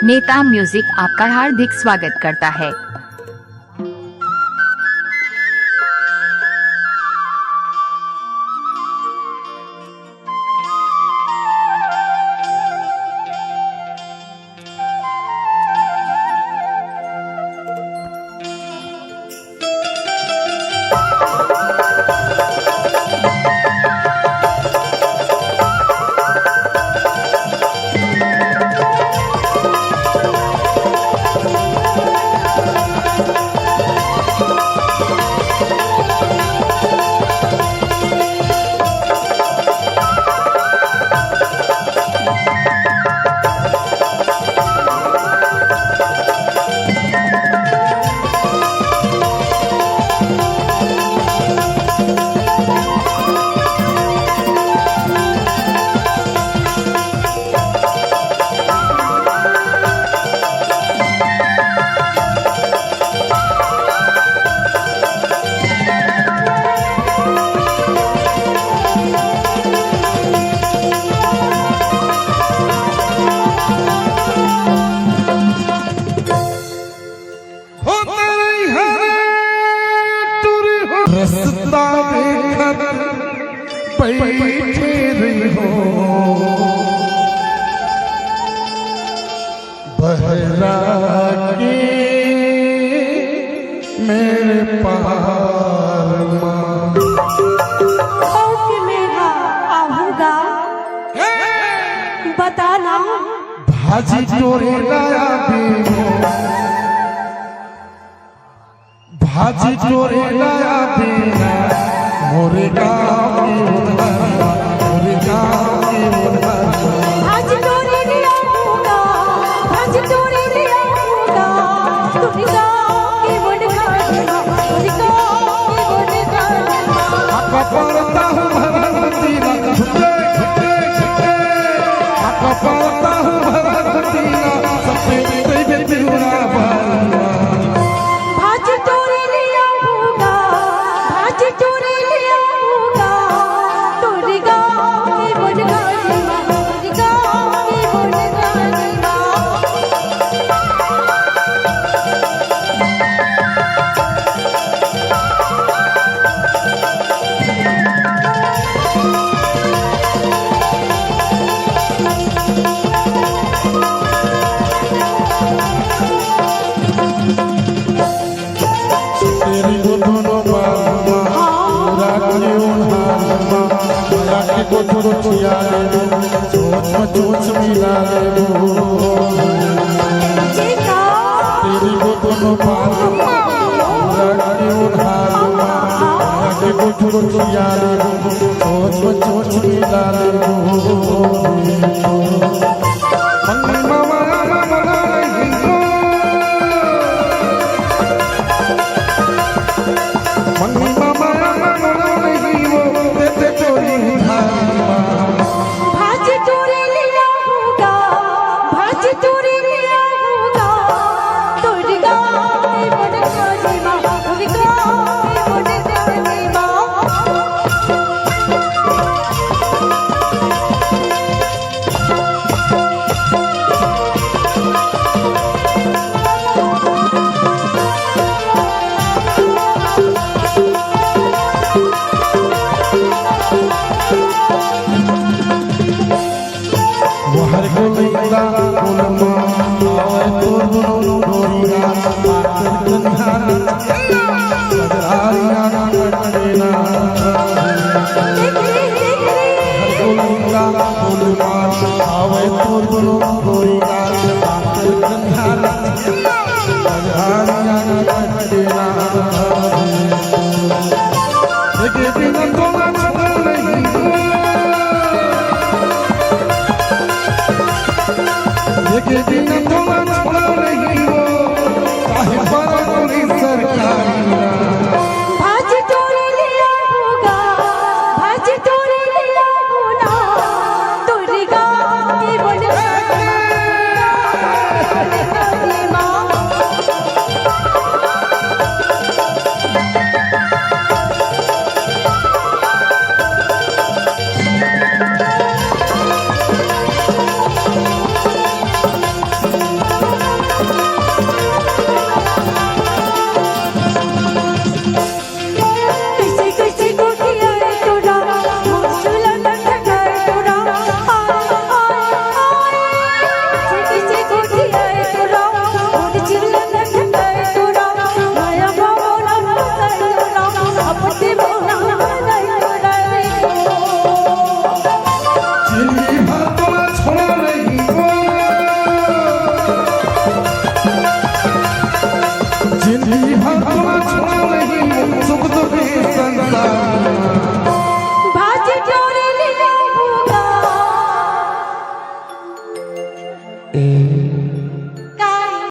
नेता म्यूजिक आपका हार्दिक स्वागत करता है। रस्ता देखत बैठे रही हो बहरा के मेरे पार मेरा आहूगा बताना भाजी चोरी लाया भाजी चोरी लाया बिना मोरे गाँव मोरे गाँव भाजी चोरी लिया होगा भाजी चोरी लिया होगा तुरी गाँव की बुनगाना तुरी गाँव की बुनगाना आका पड़ता हूँ भगवती ना झुके झुके झुके आका पड़ता हूँ भगवती ना सबसे तेरे बिना बालवा भाजी चोरी लिया होगा भाजी चोरी लिया होगा तुरी गाँव की बुनगाना तुरी गाँव की बुनगाना तेरी वो दोनों बालवा पूरा के उन्हारमा माया के को छोड़िया ले चोच मिला ले तेरी वो दोनों बालवा पूरा के उन्हारमा माया के को छोड़िया ले चोच मिला ले भाजी चोरी लिया होगा भाजी चोरी लिया होगा तुरी गाँव की बुनगाना तुरी गाँव की बुनगाना हर को लैला बोलमा आवे तो दोनों गोरिया आकर कन्हान सदरारिया कटना हर को लैला बोलमा आवे तो दोनों गोरिया आकर कन्हान सदरारिया कटना देखे बिना तो नहीं लेके बिना थोड़ा छोड़ा नहीं हो काहे बरौनी सरकारी भाजी चोरी लिया होगा भाजी चोरी लिया होगा तुरी गाँव की बुनगाना छोड़ नहीं सुख दुख संसार